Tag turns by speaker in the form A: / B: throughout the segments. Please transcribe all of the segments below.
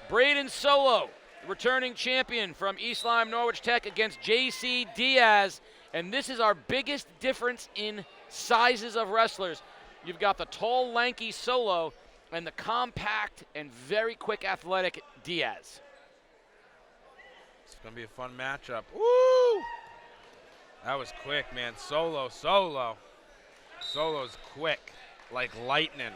A: Brayden Soleau, returning champion from East Lyme Norwich Tech against Jaycee Diaz. And this is our biggest difference in sizes of wrestlers. You've got the tall, lanky Soleau and the compact and very quick athletic Diaz.
B: It's going to be a fun matchup. Woo! That was quick, man. Soleau's quick, like lightning.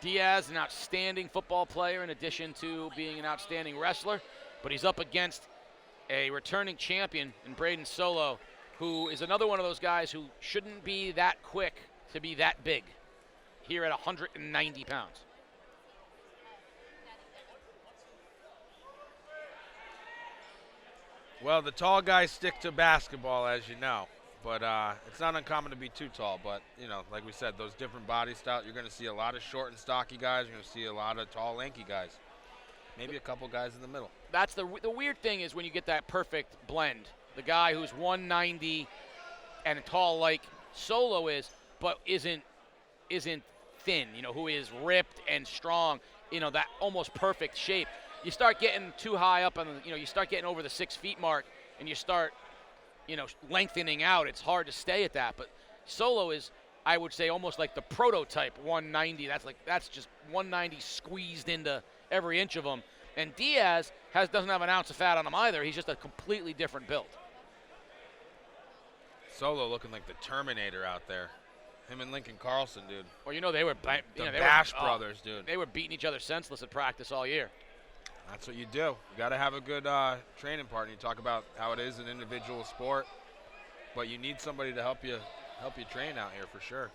A: Diaz, an outstanding football player in addition to being an outstanding wrestler, but he's up against a returning champion in Brayden Soleau, who is another one of those guys who shouldn't be that quick to be that big here at 190 pounds.
B: Well, the tall guys stick to basketball, as you know. But it's not uncommon to be too tall. But, you know, like we said, those different body styles, you're going to see a lot of short and stocky guys. You're going to see a lot of tall, lanky guys. Maybe a couple guys in the middle.
A: That's the weird thing is when you get that perfect blend. The guy who's 190 and tall like Soleau is, but isn't thin, you know, who is ripped and strong, you know, that almost perfect shape. You start getting too high up on the, you know, you start getting over the 6 feet mark and you start, you know, lengthening out. It's hard to stay at that. But Soleau is, I would say, almost like the prototype 190. That's just 190 squeezed into every inch of him. And Diaz doesn't have an ounce of fat on him either. He's just a completely different build.
B: Soleau looking like the Terminator out there. Him and Lincoln Carlson, dude.
A: Well, you know they were
B: the Bash Brothers, dude.
A: They were beating each other senseless at practice all year.
B: That's what you do. You got to have a good training partner. You talk about how it is an individual sport, but you need somebody to help you train out here for sure.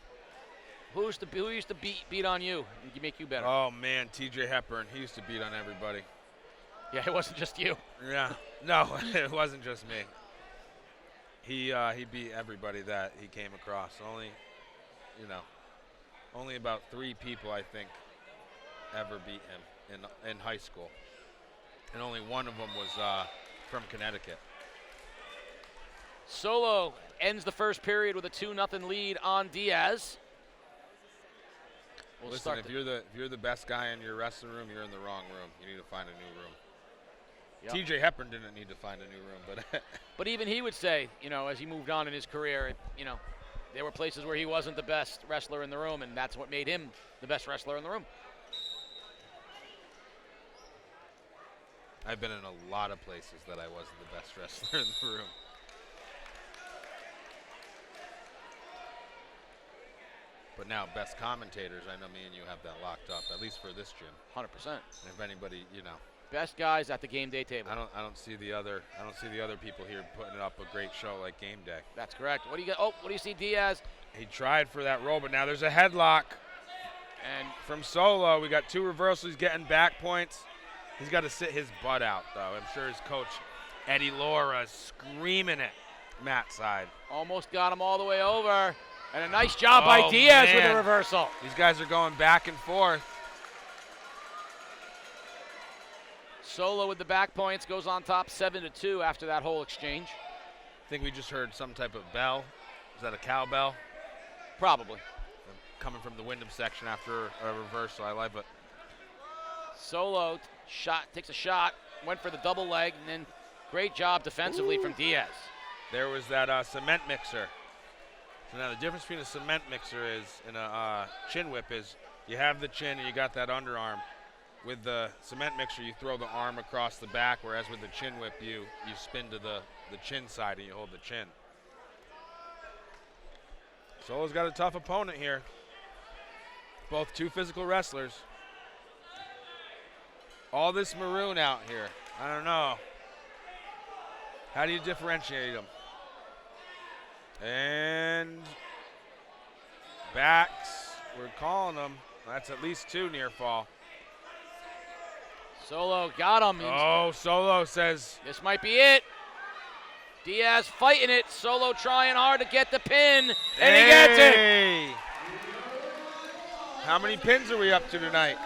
A: Who used to beat on you and make you better?
B: Oh man, TJ Hepburn. He used to beat on everybody.
A: Yeah, it wasn't just you.
B: Yeah, no, it wasn't just me. He beat everybody that he came across. Only about 3 people I think ever beat him in high school. And only one of them was from Connecticut.
A: Soleau ends the first period with a 2-0 lead on Diaz.
B: Listen, if you're the best guy in your wrestling room, you're in the wrong room. You need to find a new room. Yep. TJ Hepburn didn't need to find a new room, but
A: but even he would say, you know, as he moved on in his career, you know, there were places where he wasn't the best wrestler in the room, and that's what made him the best wrestler in the room.
B: I've been in a lot of places that I wasn't the best wrestler in the room. But now, best commentators, I know me and you have that locked up, at least for this gym.
A: 100%.
B: And if anybody, you know.
A: Best guys at the game day table.
B: I don't see the other people here putting up a great show like game day.
A: That's correct. What do you get? Oh, what do you see, Diaz?
B: He tried for that roll, but now there's a headlock. And from Soleau, we got 2 reversals. He's getting back points. He's got to sit his butt out, though. I'm sure his coach, Eddie Laura, is screaming at Matt's side.
A: Almost got him all the way over. And a nice job by Diaz with a reversal.
B: These guys are going back and forth.
A: Soleau with the back points goes on top 7-2 after that whole exchange.
B: I think we just heard some type of bell. Is that a cowbell?
A: Probably.
B: Coming from the Windham section after a reversal. I like it.
A: Soleau takes a shot, went for the double leg, and then great job defensively from Diaz.
B: There was that cement mixer. So now the difference between a cement mixer and a chin whip is you have the chin and you got that underarm. With the cement mixer, you throw the arm across the back, whereas with the chin whip, you spin to the chin side and you hold the chin. Soleau's got a tough opponent here. Both 2 physical wrestlers. All this maroon out here. I don't know. How do you differentiate them? And backs, we're calling them. That's at least 2 near fall.
A: Soleau got him.
B: Oh, Soleau says.
A: This might be it. Diaz fighting it. Soleau trying hard to get the pin, and he gets it.
B: How many pins are we up to tonight?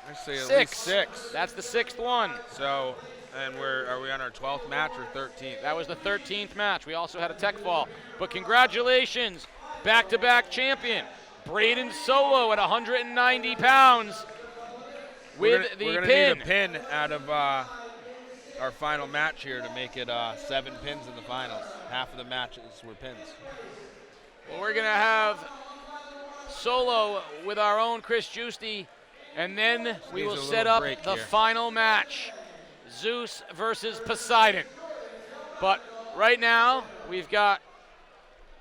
B: I say at least 6.
A: That's the 6th one.
B: So, and are we on our 12th match or 13th?
A: That was the 13th match. We also had a tech fall. But congratulations, back-to-back champion. Brayden Soleau at 190 pounds with the
B: we're gonna
A: pin.
B: need a pin out of our final match here to make it 7 pins in the finals. Half of the matches were pins.
A: Well, we're going to have Soleau with our own Chris Giusti, and then we will set up the final match, Zeus versus Poseidon. But right now, we've got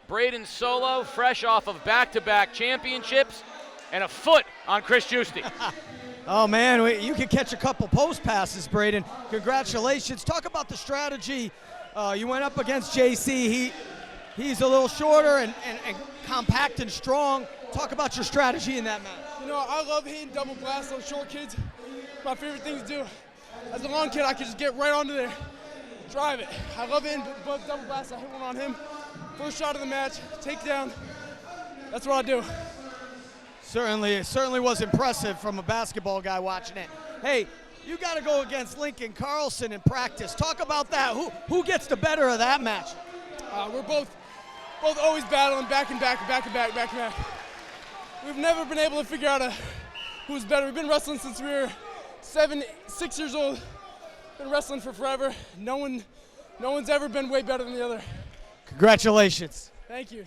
A: Brayden Soleau, fresh off of back-to-back championships, and a foot on Chris Giusti.
C: Oh, man, you can catch a couple post passes, Brayden. Congratulations. Talk about the strategy. You went up against Jaycee. He's a little shorter and compact and strong. Talk about your strategy in that match.
D: You know, I love hitting double blasts on short kids. My favorite thing to do. As a long kid, I could just get right onto there, drive it. I love hitting double blasts. I hit one on him. First shot of the match, takedown. That's what I do.
C: It certainly was impressive from a basketball guy watching it. Hey, you got to go against Lincoln Carlson in practice. Talk about that. Who gets the better of that match?
D: We're both always battling back and back. We've never been able to figure out who's better. We've been wrestling since we were 6 years old. Been wrestling for forever. No one's ever been way better than the other.
C: Congratulations.
D: Thank you.